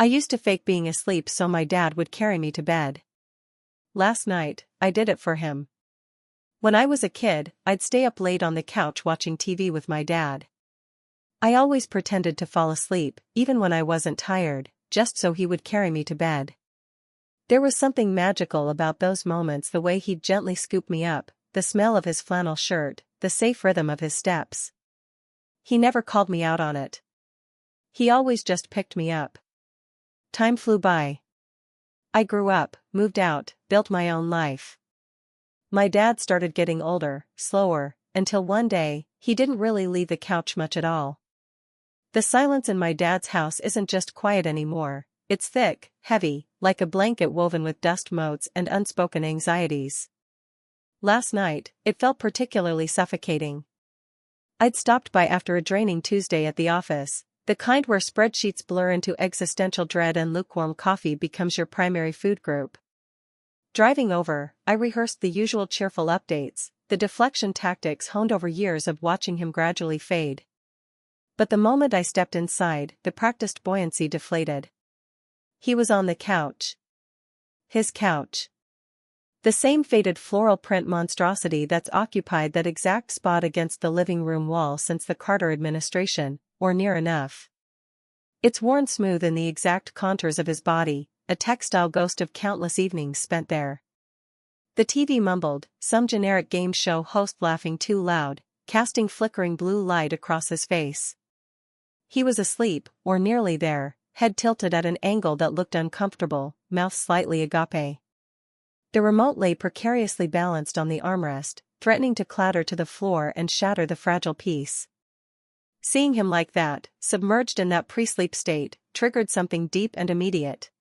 I used to fake being asleep so my dad would carry me to bed. Last night, I did it for him. When I was a kid, I'd stay up late on the couch watching TV with my dad. I always pretended to fall asleep, even when I wasn't tired, just so he would carry me to bed. There was something magical about those moments, the way he'd gently scoop me up, the smell of his flannel shirt, the safe rhythm of his steps. He never called me out on it. He always just picked me up. Time flew by. I grew up, moved out, built my own life. My dad started getting older, slower, until one day, he didn't really leave the couch much at all. The silence in my dad's house isn't just quiet anymore, it's thick, heavy, like a blanket woven with dust motes and unspoken anxieties. Last night, it felt particularly suffocating. I'd stopped by after a draining Tuesday at the office, the kind where spreadsheets blur into existential dread and lukewarm coffee becomes your primary food group. Driving over, I rehearsed the usual cheerful updates, the deflection tactics honed over years of watching him gradually fade. But the moment I stepped inside, the practiced buoyancy deflated. He was on the couch. His couch. The same faded floral print monstrosity that's occupied that exact spot against the living room wall since the Carter administration, or near enough. It's worn smooth in the exact contours of his body, a textile ghost of countless evenings spent there. The TV mumbled, some generic game show host laughing too loud, casting flickering blue light across his face. He was asleep, or nearly there, head tilted at an angle that looked uncomfortable, mouth slightly agape. The remote lay precariously balanced on the armrest, threatening to clatter to the floor and shatter the fragile piece. Seeing him like that, submerged in that pre-sleep state, triggered something deep and immediate.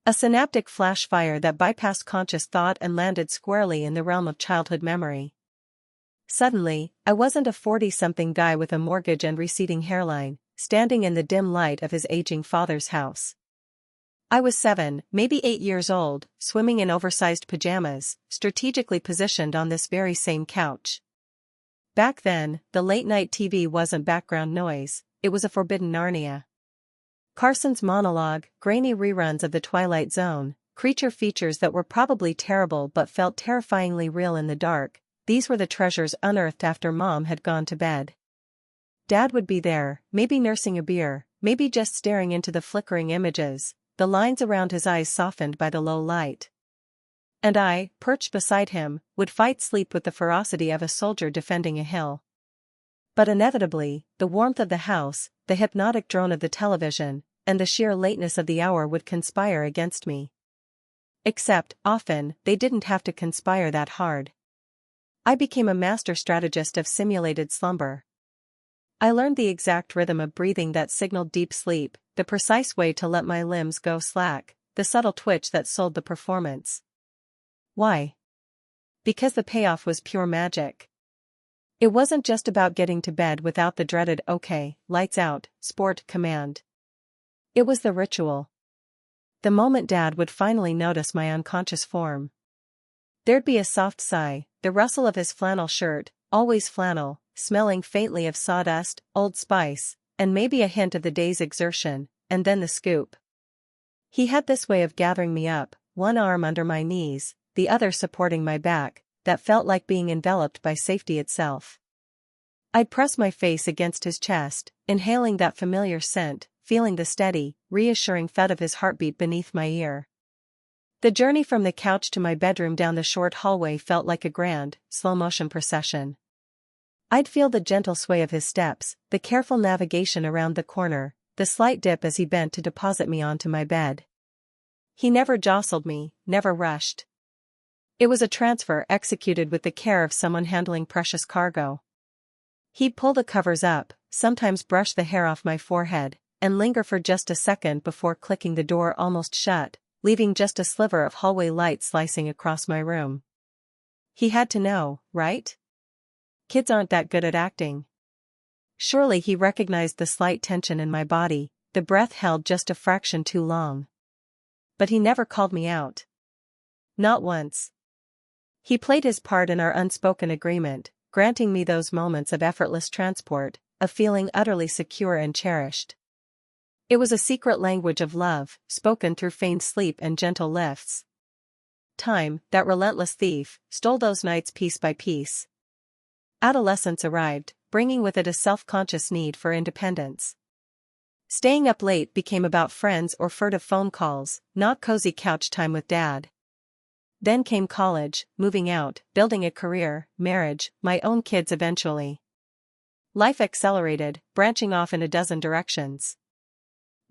A synaptic flash fire that bypassed conscious thought and landed squarely in the realm of childhood memory. Suddenly, I wasn't a 40-something guy with a mortgage and receding hairline, standing in the dim light of his aging father's house. I was 7, maybe 8 years old, swimming in oversized pajamas, strategically positioned on this very same couch. Back then, the late-night TV wasn't background noise, it was a forbidden Narnia. Carson's monologue, grainy reruns of The Twilight Zone, creature features that were probably terrible but felt terrifyingly real in the dark, these were the treasures unearthed after Mom had gone to bed. Dad would be there, maybe nursing a beer, maybe just staring into the flickering images, the lines around his eyes softened by the low light. And I, perched beside him, would fight sleep with the ferocity of a soldier defending a hill. But inevitably, the warmth of the house, the hypnotic drone of the television, and the sheer lateness of the hour would conspire against me. Except, often, they didn't have to conspire that hard. I became a master strategist of simulated slumber. I learned the exact rhythm of breathing that signaled deep sleep, the precise way to let my limbs go slack, the subtle twitch that sold the performance. Why? Because the payoff was pure magic. It wasn't just about getting to bed without the dreaded "okay, lights out" sport command. It was the ritual. The moment Dad would finally notice my unconscious form. There'd be a soft sigh, the rustle of his flannel shirt, always flannel, smelling faintly of sawdust, Old Spice, and maybe a hint of the day's exertion, and then the scoop. He had this way of gathering me up, one arm under my knees, the other supporting my back, that felt like being enveloped by safety itself. I'd press my face against his chest, inhaling that familiar scent, feeling the steady, reassuring thud of his heartbeat beneath my ear. The journey from the couch to my bedroom down the short hallway felt like a grand, slow-motion procession. I'd feel the gentle sway of his steps, the careful navigation around the corner, the slight dip as he bent to deposit me onto my bed. He never jostled me, never rushed. It was a transfer executed with the care of someone handling precious cargo. He'd pull the covers up, sometimes brush the hair off my forehead, and linger for just a second before clicking the door almost shut, leaving just a sliver of hallway light slicing across my room. He had to know, right? Kids aren't that good at acting. Surely he recognized the slight tension in my body, the breath held just a fraction too long. But he never called me out. Not once. He played his part in our unspoken agreement, granting me those moments of effortless transport, of feeling utterly secure and cherished. It was a secret language of love, spoken through feigned sleep and gentle lifts. Time, that relentless thief, stole those nights piece by piece. Adolescence arrived, bringing with it a self-conscious need for independence. Staying up late became about friends or furtive phone calls, not cozy couch time with dad. Then came college, moving out, building a career, marriage, my own kids eventually. Life accelerated, branching off in a dozen directions.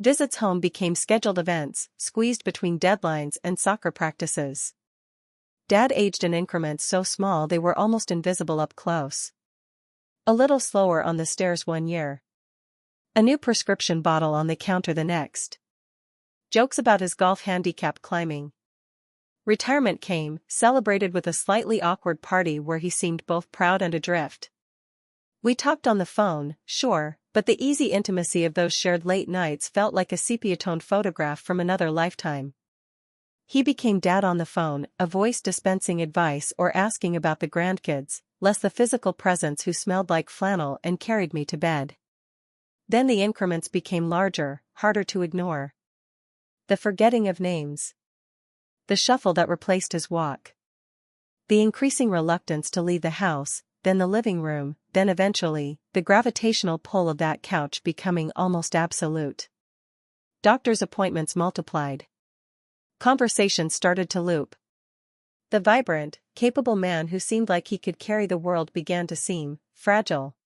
Visits home became scheduled events, squeezed between deadlines and soccer practices. Dad aged in increments so small they were almost invisible up close. A little slower on the stairs one year. A new prescription bottle on the counter the next. Jokes about his golf handicap climbing. Retirement came, celebrated with a slightly awkward party where he seemed both proud and adrift. We talked on the phone, sure, but the easy intimacy of those shared late nights felt like a sepia-toned photograph from another lifetime. He became dad on the phone, a voice dispensing advice or asking about the grandkids, less the physical presence who smelled like flannel and carried me to bed. Then the increments became larger, harder to ignore. The forgetting of names. The shuffle that replaced his walk. The increasing reluctance to leave the house, then the living room, then eventually, the gravitational pull of that couch becoming almost absolute. Doctor's appointments multiplied. Conversations started to loop. The vibrant, capable man who seemed like he could carry the world began to seem fragile.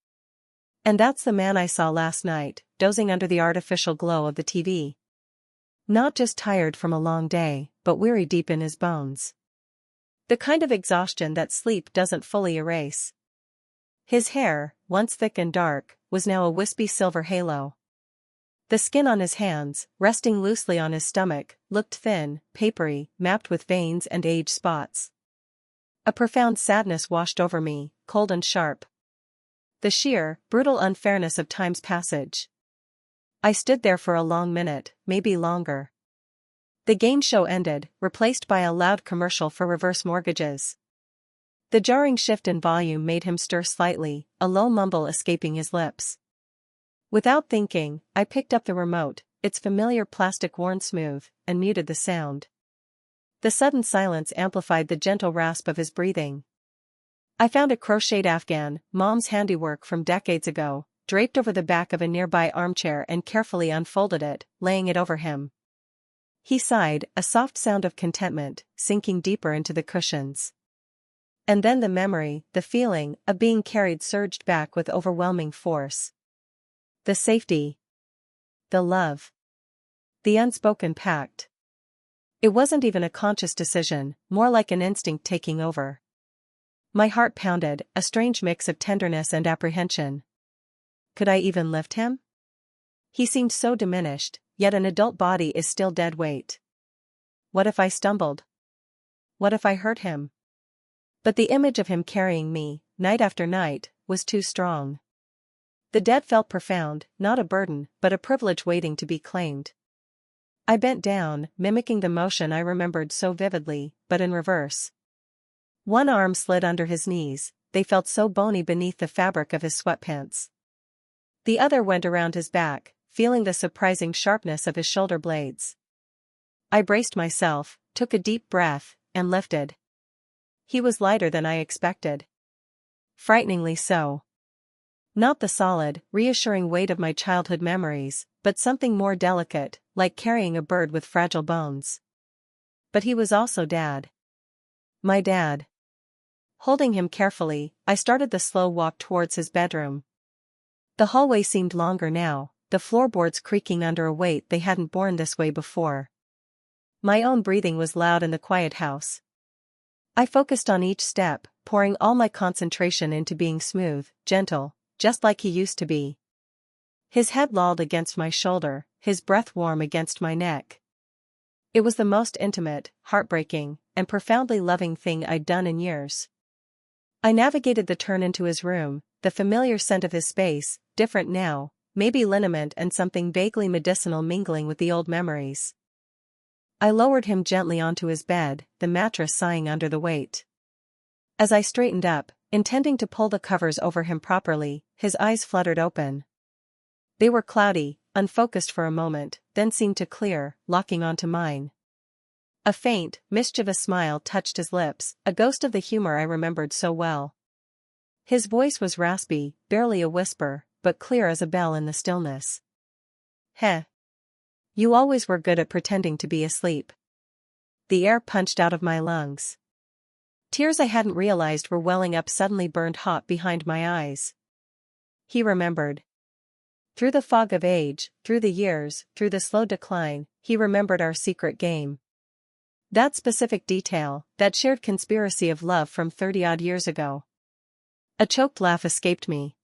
And that's the man I saw last night, dozing under the artificial glow of the TV. Not just tired from a long day, but weary deep in his bones. The kind of exhaustion that sleep doesn't fully erase. His hair, once thick and dark, was now a wispy silver halo. The skin on his hands, resting loosely on his stomach, looked thin, papery, mapped with veins and age spots. A profound sadness washed over me, cold and sharp. The sheer, brutal unfairness of time's passage. I stood there for a long minute, maybe longer. The game show ended, replaced by a loud commercial for reverse mortgages. The jarring shift in volume made him stir slightly, a low mumble escaping his lips. Without thinking, I picked up the remote, its familiar plastic worn smooth, and muted the sound. The sudden silence amplified the gentle rasp of his breathing. I found a crocheted afghan, Mom's handiwork from decades ago, draped over the back of a nearby armchair and carefully unfolded it, laying it over him. He sighed, a soft sound of contentment, sinking deeper into the cushions. And then the memory, the feeling, of being carried surged back with overwhelming force. The safety. The love. The unspoken pact. It wasn't even a conscious decision, more like an instinct taking over. My heart pounded, a strange mix of tenderness and apprehension. Could I even lift him? He seemed so diminished, yet an adult body is still dead weight. What if I stumbled? What if I hurt him? But the image of him carrying me, night after night, was too strong. The dead felt profound, not a burden, but a privilege waiting to be claimed. I bent down, mimicking the motion I remembered so vividly, but in reverse. One arm slid under his knees, they felt so bony beneath the fabric of his sweatpants. The other went around his back, feeling the surprising sharpness of his shoulder blades. I braced myself, took a deep breath, and lifted. He was lighter than I expected. Frighteningly so. Not the solid, reassuring weight of my childhood memories, but something more delicate, like carrying a bird with fragile bones. But he was also Dad. My dad. Holding him carefully, I started the slow walk towards his bedroom. The hallway seemed longer now, the floorboards creaking under a weight they hadn't borne this way before. My own breathing was loud in the quiet house. I focused on each step, pouring all my concentration into being smooth, gentle, just like he used to be. His head lolled against my shoulder, his breath warm against my neck. It was the most intimate, heartbreaking, and profoundly loving thing I'd done in years. I navigated the turn into his room, the familiar scent of his space, different now, maybe liniment and something vaguely medicinal mingling with the old memories. I lowered him gently onto his bed, the mattress sighing under the weight. As I straightened up, intending to pull the covers over him properly, his eyes fluttered open. They were cloudy, unfocused for a moment, then seemed to clear, locking onto mine. A faint, mischievous smile touched his lips, a ghost of the humor I remembered so well. His voice was raspy, barely a whisper, but clear as a bell in the stillness. "Heh. You always were good at pretending to be asleep." The air punched out of my lungs. Tears I hadn't realized were welling up suddenly burned hot behind my eyes. He remembered. Through the fog of age, through the years, through the slow decline, he remembered our secret game. That specific detail, that shared conspiracy of love from 30-odd years ago. A choked laugh escaped me.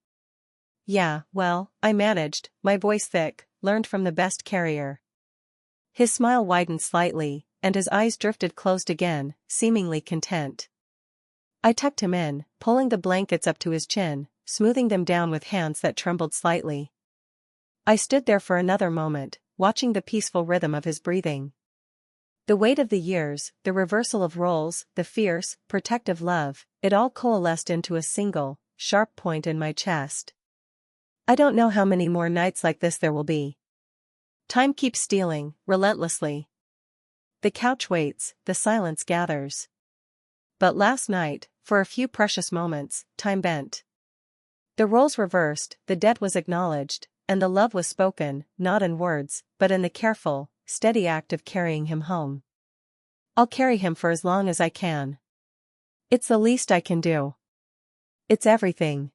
"Yeah, well, I managed," my voice thick, learned from the best carrier. His smile widened slightly, and his eyes drifted closed again, seemingly content. I tucked him in, pulling the blankets up to his chin, smoothing them down with hands that trembled slightly. I stood there for another moment, watching the peaceful rhythm of his breathing. The weight of the years, the reversal of roles, the fierce, protective love, it all coalesced into a single, sharp point in my chest. I don't know how many more nights like this there will be. Time keeps stealing, relentlessly. The couch waits, the silence gathers. But last night, for a few precious moments, time bent. The roles reversed, the debt was acknowledged, and the love was spoken, not in words, but in the careful, steady act of carrying him home. I'll carry him for as long as I can. It's the least I can do. It's everything.